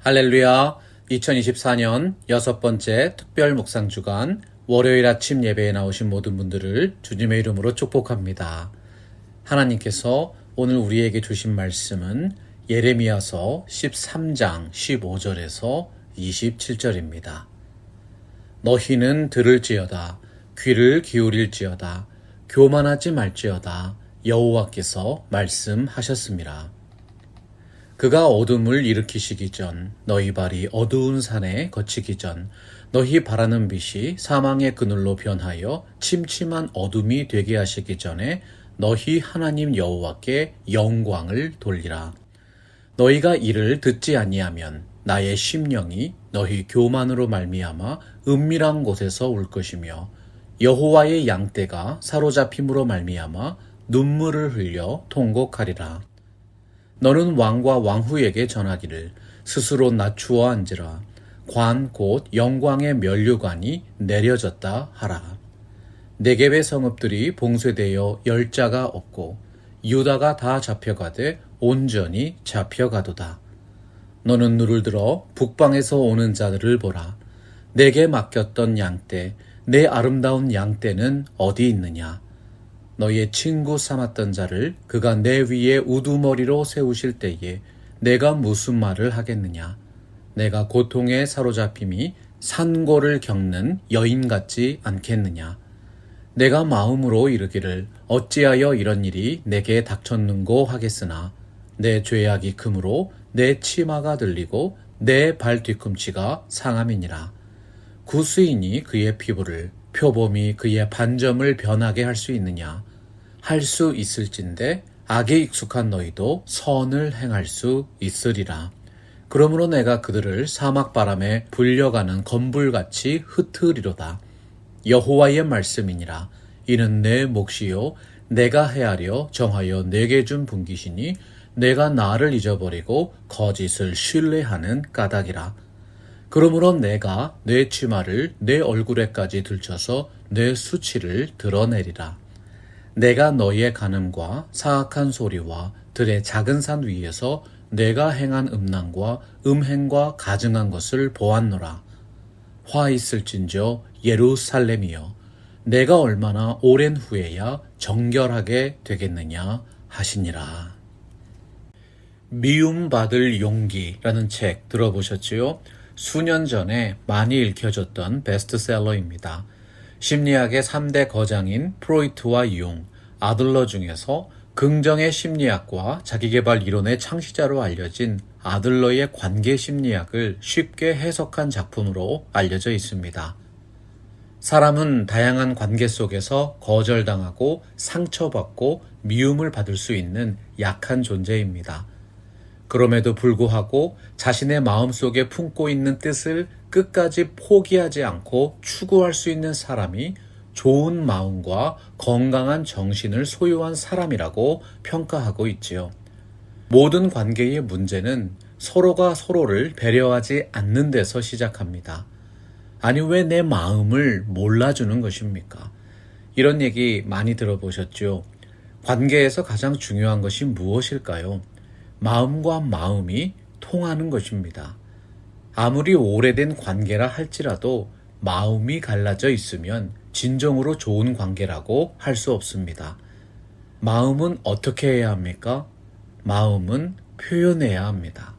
할렐루야. 2024년 여섯 번째 특별 묵상 주간 월요일 아침 예배에 나오신 모든 분들을 주님의 이름으로 축복합니다. 하나님께서 오늘 우리에게 주신 말씀은 예레미야서 13장 15절에서 27절입니다. 너희는 들을지어다 귀를 기울일지어다 교만하지 말지어다 여호와께서 말씀하셨습니다. 그가 어둠을 일으키시기 전 너희 발이 어두운 산에 거치기 전 너희 바라는 빛이 사망의 그늘로 변하여 침침한 어둠이 되게 하시기 전에 너희 하나님 여호와께 영광을 돌리라. 너희가 이를 듣지 아니하면 나의 심령이 너희 교만으로 말미암아 은밀한 곳에서 울 것이며 여호와의 양떼가 사로잡힘으로 말미암아 눈물을 흘려 통곡하리라. 너는 왕과 왕후에게 전하기를 스스로 낮추어 앉으라. 관 곧 영광의 면류관이 내려졌다 하라. 네겝의 성읍들이 봉쇄되어 열자가 없고 유다가 다 잡혀가되 온전히 잡혀가도다. 너는 눈을 들어 북방에서 오는 자들을 보라. 내게 맡겼던 양떼, 내 아름다운 양떼는 어디 있느냐? 너희의 친구 삼았던 자를 그가 내 위에 우두머리로 세우실 때에 내가 무슨 말을 하겠느냐? 내가 고통에 사로잡힘이 산고를 겪는 여인 같지 않겠느냐? 내가 마음으로 이르기를 어찌하여 이런 일이 내게 닥쳤는고 하겠으나 내 죄악이 크므로 내 치마가 들리고 내 발 뒤꿈치가 상함이니라. 구스인이 그의 피부를 표범이 그의 반점을 변하게 할 수 있느냐? 할 수 있을진데 악에 익숙한 너희도 선을 행할 수 있으리라. 그러므로 내가 그들을 사막바람에 불려가는 건불같이 흩으리로다. 여호와의 말씀이니라. 이는 내 몫이요 내가 헤아려 정하여 내게 준 분깃이니 내가 나를 잊어버리고 거짓을 신뢰하는 까닭이라. 그러므로 내가 내 치마를 내 얼굴에까지 들쳐서 내 수치를 드러내리라. 내가 너희의 간음과 사악한 소리와 들의 작은 산 위에서 내가 행한 음란과 음행과 가증한 것을 보았노라. 화 있을진저 예루살렘이여 내가 얼마나 오랜 후에야 정결하게 되겠느냐 하시니라. 미움받을 용기라는 책 들어보셨지요? 수년 전에 많이 읽혀졌던 베스트셀러입니다. 심리학의 3대 거장인 프로이트와 융, 아들러 중에서 긍정의 심리학과 자기계발 이론의 창시자로 알려진 아들러의 관계 심리학을 쉽게 해석한 작품으로 알려져 있습니다. 사람은 다양한 관계 속에서 거절당하고 상처받고 미움을 받을 수 있는 약한 존재입니다. 그럼에도 불구하고 자신의 마음속에 품고 있는 뜻을 끝까지 포기하지 않고 추구할 수 있는 사람이 좋은 마음과 건강한 정신을 소유한 사람이라고 평가하고 있지요. 모든 관계의 문제는 서로가 서로를 배려하지 않는 데서 시작합니다. 아니, 왜 내 마음을 몰라주는 것입니까? 이런 얘기 많이 들어보셨죠? 관계에서 가장 중요한 것이 무엇일까요? 마음과 마음이 통하는 것입니다. 아무리 오래된 관계라 할지라도 마음이 갈라져 있으면 진정으로 좋은 관계라고 할 수 없습니다. 마음은 어떻게 해야 합니까? 마음은 표현해야 합니다.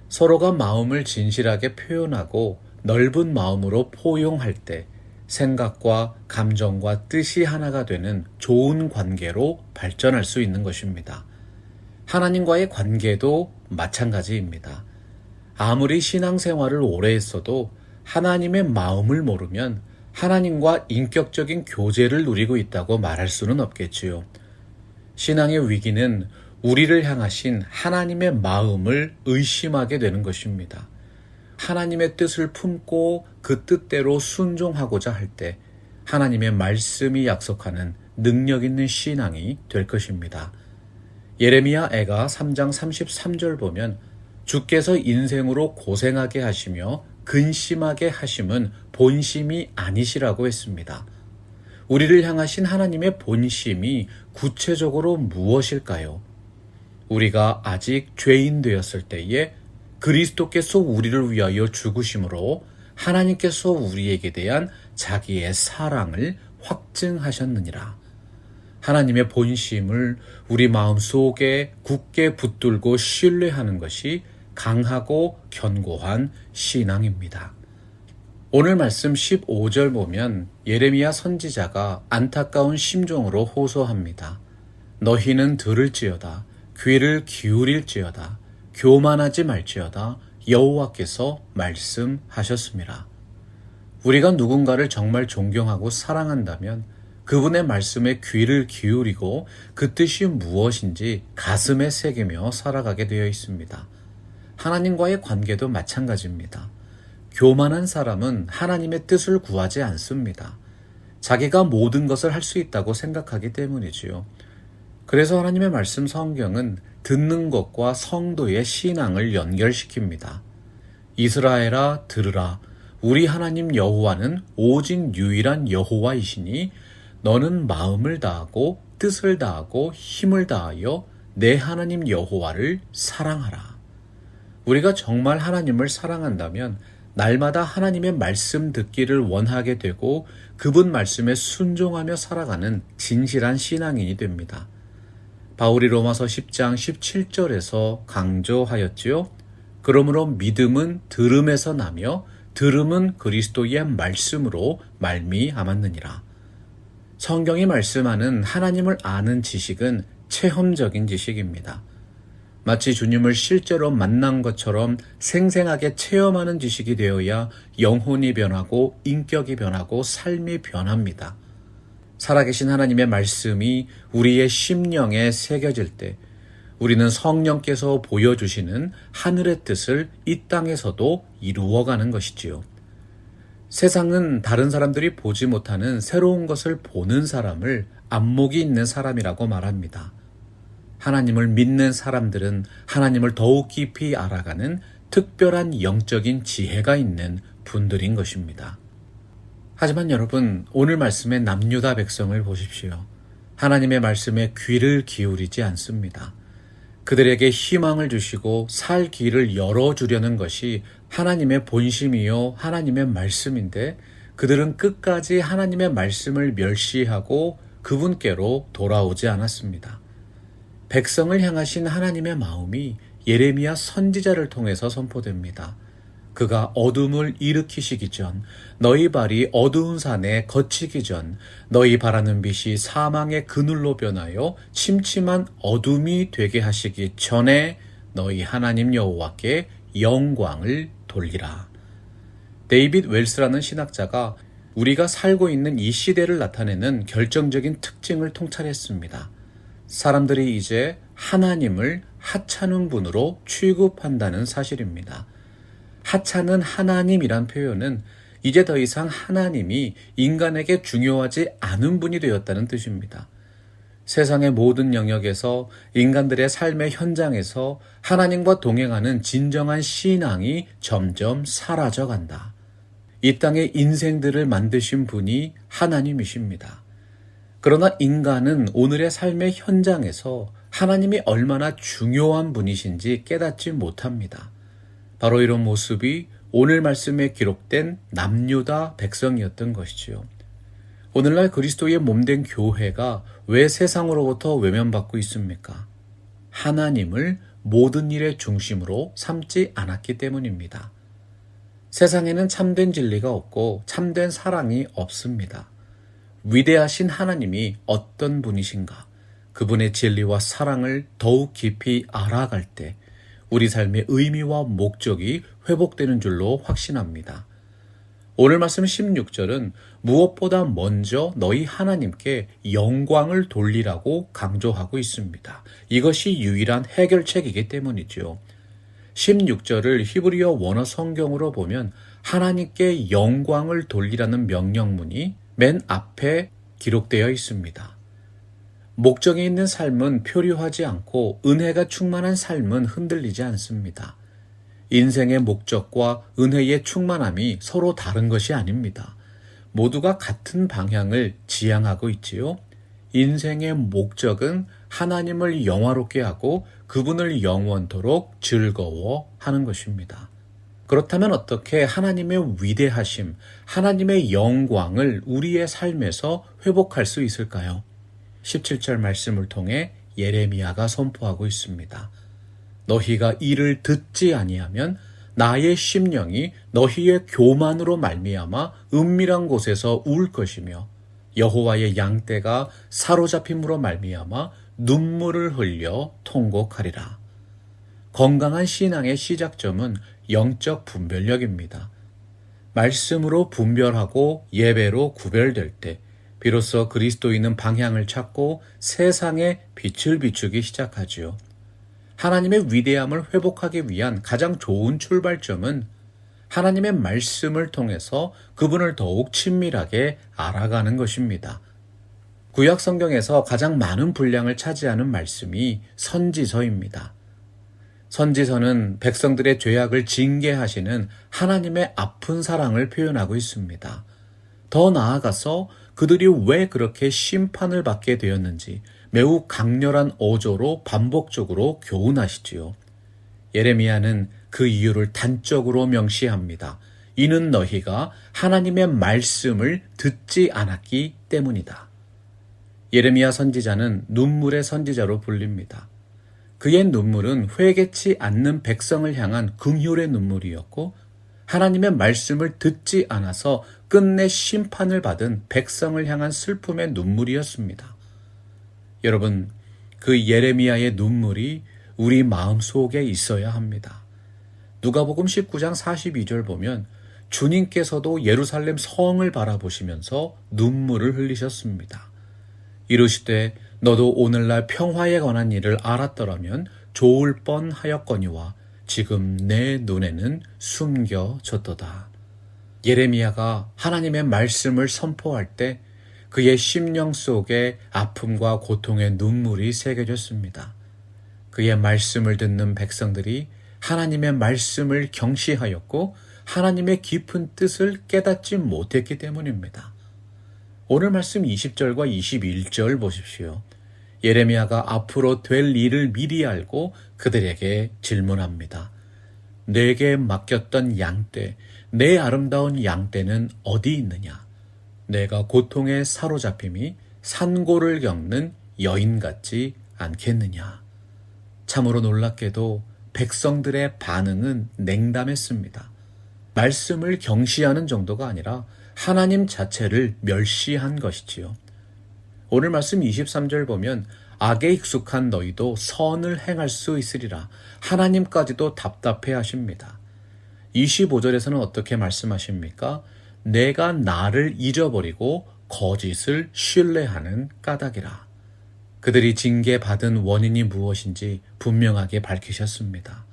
서로가 마음을 진실하게 표현하고 넓은 마음으로 포용할 때 생각과 감정과 뜻이 하나가 되는 좋은 관계로 발전할 수 있는 것입니다. 하나님과의 관계도 마찬가지입니다. 아무리 신앙생활을 오래 했어도 하나님의 마음을 모르면 하나님과 인격적인 교제를 누리고 있다고 말할 수는 없겠지요. 신앙의 위기는 우리를 향하신 하나님의 마음을 의심하게 되는 것입니다. 하나님의 뜻을 품고 그 뜻대로 순종하고자 할 때 하나님의 말씀이 약속하는 능력 있는 신앙이 될 것입니다. 예레미야 애가 3장 33절 보면 주께서 인생으로 고생하게 하시며 근심하게 하심은 본심이 아니시라고 했습니다. 우리를 향하신 하나님의 본심이 구체적으로 무엇일까요? 우리가 아직 죄인 되었을 때에 그리스도께서 우리를 위하여 죽으심으로 하나님께서 우리에게 대한 자기의 사랑을 확증하셨느니라. 하나님의 본심을 우리 마음속에 굳게 붙들고 신뢰하는 것이 강하고 견고한 신앙입니다. 오늘 말씀 15절 보면 예레미야 선지자가 안타까운 심정으로 호소합니다. 너희는 들을지어다, 귀를 기울일지어다, 교만하지 말지어다, 여호와께서 말씀하셨습니다. 우리가 누군가를 정말 존경하고 사랑한다면 그분의 말씀에 귀를 기울이고 그 뜻이 무엇인지 가슴에 새기며 살아가게 되어 있습니다. 하나님과의 관계도 마찬가지입니다. 교만한 사람은 하나님의 뜻을 구하지 않습니다. 자기가 모든 것을 할 수 있다고 생각하기 때문이지요. 그래서 하나님의 말씀 성경은 듣는 것과 성도의 신앙을 연결시킵니다. 이스라엘아 들으라. 우리 하나님 여호와는 오직 유일한 여호와이시니 너는 마음을 다하고 뜻을 다하고 힘을 다하여 내 하나님 여호와를 사랑하라. 우리가 정말 하나님을 사랑한다면 날마다 하나님의 말씀 듣기를 원하게 되고 그분 말씀에 순종하며 살아가는 진실한 신앙인이 됩니다. 바울이 로마서 10장 17절에서 강조하였지요. 그러므로 믿음은 들음에서 나며 들음은 그리스도의 말씀으로 말미암았느니라. 성경이 말씀하는 하나님을 아는 지식은 체험적인 지식입니다. 마치 주님을 실제로 만난 것처럼 생생하게 체험하는 지식이 되어야 영혼이 변하고 인격이 변하고 삶이 변합니다. 살아계신 하나님의 말씀이 우리의 심령에 새겨질 때 우리는 성령께서 보여주시는 하늘의 뜻을 이 땅에서도 이루어가는 것이지요. 세상은 다른 사람들이 보지 못하는 새로운 것을 보는 사람을 안목이 있는 사람이라고 말합니다. 하나님을 믿는 사람들은 하나님을 더욱 깊이 알아가는 특별한 영적인 지혜가 있는 분들인 것입니다. 하지만 여러분, 오늘 말씀의 남유다 백성을 보십시오. 하나님의 말씀에 귀를 기울이지 않습니다. 그들에게 희망을 주시고 살 길을 열어주려는 것이 하나님의 본심이요 하나님의 말씀인데 그들은 끝까지 하나님의 말씀을 멸시하고 그분께로 돌아오지 않았습니다. 백성을 향하신 하나님의 마음이 예레미야 선지자를 통해서 선포됩니다. 그가 어둠을 일으키시기 전, 너희 발이 어두운 산에 거치기 전, 너희 바라는 빛이 사망의 그늘로 변하여 침침한 어둠이 되게 하시기 전에 너희 하나님 여호와께 영광을 돌리라. 데이빗 웰스라는 신학자가 우리가 살고 있는 이 시대를 나타내는 결정적인 특징을 통찰했습니다. 사람들이 이제 하나님을 하찮은 분으로 취급한다는 사실입니다. 하찮은 하나님이란 표현은 이제 더 이상 하나님이 인간에게 중요하지 않은 분이 되었다는 뜻입니다. 세상의 모든 영역에서 인간들의 삶의 현장에서 하나님과 동행하는 진정한 신앙이 점점 사라져간다. 이 땅의 인생들을 만드신 분이 하나님이십니다. 그러나 인간은 오늘의 삶의 현장에서 하나님이 얼마나 중요한 분이신지 깨닫지 못합니다. 바로 이런 모습이 오늘 말씀에 기록된 남유다 백성이었던 것이지요. 오늘날 그리스도의 몸된 교회가 왜 세상으로부터 외면받고 있습니까? 하나님을 모든 일의 중심으로 삼지 않았기 때문입니다. 세상에는 참된 진리가 없고 참된 사랑이 없습니다. 위대하신 하나님이 어떤 분이신가? 그분의 진리와 사랑을 더욱 깊이 알아갈 때 우리 삶의 의미와 목적이 회복되는 줄로 확신합니다. 오늘 말씀 16절은 무엇보다 먼저 너희 하나님께 영광을 돌리라고 강조하고 있습니다. 이것이 유일한 해결책이기 때문이죠. 16절을 히브리어 원어 성경으로 보면 하나님께 영광을 돌리라는 명령문이 맨 앞에 기록되어 있습니다. 목적이 있는 삶은 표류하지 않고 은혜가 충만한 삶은 흔들리지 않습니다. 인생의 목적과 은혜의 충만함이 서로 다른 것이 아닙니다. 모두가 같은 방향을 지향하고 있지요. 인생의 목적은 하나님을 영화롭게 하고 그분을 영원토록 즐거워하는 것입니다. 그렇다면 어떻게 하나님의 위대하심, 하나님의 영광을 우리의 삶에서 회복할 수 있을까요? 17절 말씀을 통해 예레미야가 선포하고 있습니다. 너희가 이를 듣지 아니하면 나의 심령이 너희의 교만으로 말미암아 은밀한 곳에서 울 것이며 여호와의 양떼가 사로잡힘으로 말미암아 눈물을 흘려 통곡하리라. 건강한 신앙의 시작점은 영적 분별력입니다. 말씀으로 분별하고 예배로 구별될 때 비로소 그리스도인은 방향을 찾고 세상에 빛을 비추기 시작하지요. 하나님의 위대함을 회복하기 위한 가장 좋은 출발점은 하나님의 말씀을 통해서 그분을 더욱 친밀하게 알아가는 것입니다. 구약 성경에서 가장 많은 분량을 차지하는 말씀이 선지서입니다. 선지서는 백성들의 죄악을 징계하시는 하나님의 아픈 사랑을 표현하고 있습니다. 더 나아가서 그들이 왜 그렇게 심판을 받게 되었는지 매우 강렬한 어조로 반복적으로 교훈하시지요. 예레미야는 그 이유를 단적으로 명시합니다. 이는 너희가 하나님의 말씀을 듣지 않았기 때문이다. 예레미야 선지자는 눈물의 선지자로 불립니다. 그의 눈물은 회개치 않는 백성을 향한 긍휼의 눈물이었고 하나님의 말씀을 듣지 않아서 끝내 심판을 받은 백성을 향한 슬픔의 눈물이었습니다. 여러분, 그 예레미야의 눈물이 우리 마음속에 있어야 합니다. 누가복음 19장 42절 보면 주님께서도 예루살렘 성을 바라보시면서 눈물을 흘리셨습니다. 이르시되 너도 오늘날 평화에 관한 일을 알았더라면 좋을 뻔하였거니와 지금 내 눈에는 숨겨졌도다. 예레미야가 하나님의 말씀을 선포할 때 그의 심령 속에 아픔과 고통의 눈물이 새겨졌습니다. 그의 말씀을 듣는 백성들이 하나님의 말씀을 경시하였고 하나님의 깊은 뜻을 깨닫지 못했기 때문입니다. 오늘 말씀 20절과 21절 보십시오. 예레미야가 앞으로 될 일을 미리 알고 그들에게 질문합니다. 내게 맡겼던 양떼, 내 아름다운 양떼는 어디 있느냐? 내가 고통에 사로잡힘이 산고를 겪는 여인 같지 않겠느냐? 참으로 놀랍게도 백성들의 반응은 냉담했습니다. 말씀을 경시하는 정도가 아니라 하나님 자체를 멸시한 것이지요. 오늘 말씀 23절 보면 악에 익숙한 너희도 선을 행할 수 있으리라. 하나님까지도 답답해 하십니다. 25절에서는 어떻게 말씀하십니까? 내가 나를 잊어버리고 거짓을 신뢰하는 까닭이라. 그들이 징계받은 원인이 무엇인지 분명하게 밝히셨습니다.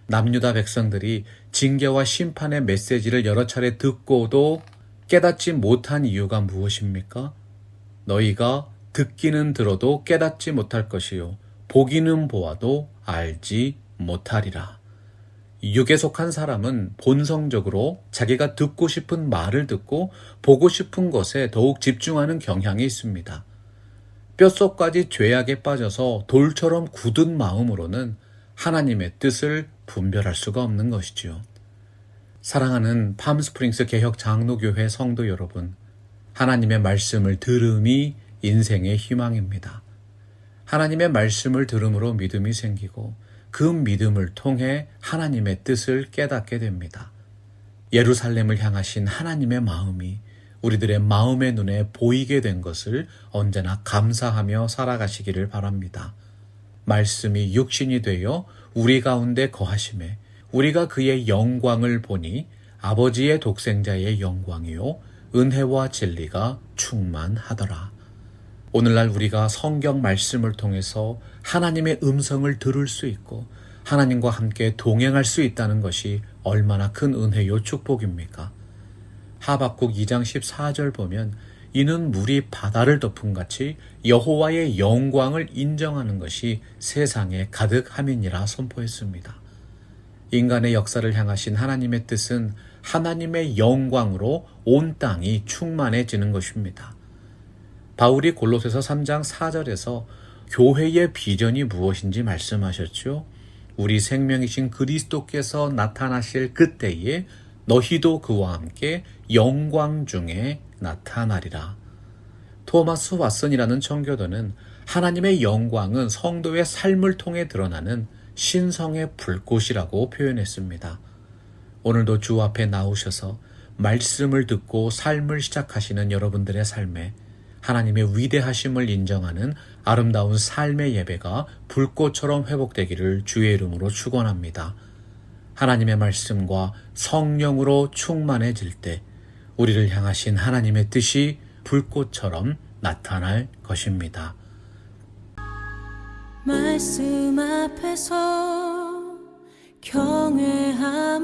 남유다 백성들이 징계와 심판의 메시지를 여러 차례 듣고도 깨닫지 못한 이유가 무엇입니까? 너희가 듣기는 들어도 깨닫지 못할 것이요 보기는 보아도 알지 못하리라. 육에 속한 사람은 본성적으로 자기가 듣고 싶은 말을 듣고 보고 싶은 것에 더욱 집중하는 경향이 있습니다. 뼛속까지 죄악에 빠져서 돌처럼 굳은 마음으로는 하나님의 뜻을 분별할 수가 없는 것이지요. 사랑하는 팜스프링스 개혁 장로교회 성도 여러분, 하나님의 말씀을 들음이 인생의 희망입니다. 하나님의 말씀을 들음으로 믿음이 생기고 그 믿음을 통해 하나님의 뜻을 깨닫게 됩니다. 예루살렘을 향하신 하나님의 마음이 우리들의 마음의 눈에 보이게 된 것을 언제나 감사하며 살아가시기를 바랍니다. 말씀이 육신이 되어 우리 가운데 거하심에 우리가 그의 영광을 보니 아버지의 독생자의 영광이요 은혜와 진리가 충만하더라. 오늘날 우리가 성경 말씀을 통해서 하나님의 음성을 들을 수 있고 하나님과 함께 동행할 수 있다는 것이 얼마나 큰 은혜요 축복입니까? 하박국 2장 14절 보면 이는 물이 바다를 덮은 같이 여호와의 영광을 인정하는 것이 세상에 가득함이니라 선포했습니다. 인간의 역사를 향하신 하나님의 뜻은 하나님의 영광으로 온 땅이 충만해지는 것입니다. 바울이 골로새서 3장 4절에서 교회의 비전이 무엇인지 말씀하셨죠? 우리 생명이신 그리스도께서 나타나실 그때에 너희도 그와 함께 영광 중에 나타나리라. 토마스 왓슨이라는 청교도는 하나님의 영광은 성도의 삶을 통해 드러나는 신성의 불꽃이라고 표현했습니다. 오늘도 주 앞에 나오셔서 말씀을 듣고 삶을 시작하시는 여러분들의 삶에 하나님의 위대하심을 인정하는 아름다운 삶의 예배가 불꽃처럼 회복되기를 주의 이름으로 축원합니다. 하나님의 말씀과 성령으로 충만해질 때 우리를 향하신 하나님의 뜻이 불꽃처럼 나타날 것입니다. 말씀 앞에서 경외하며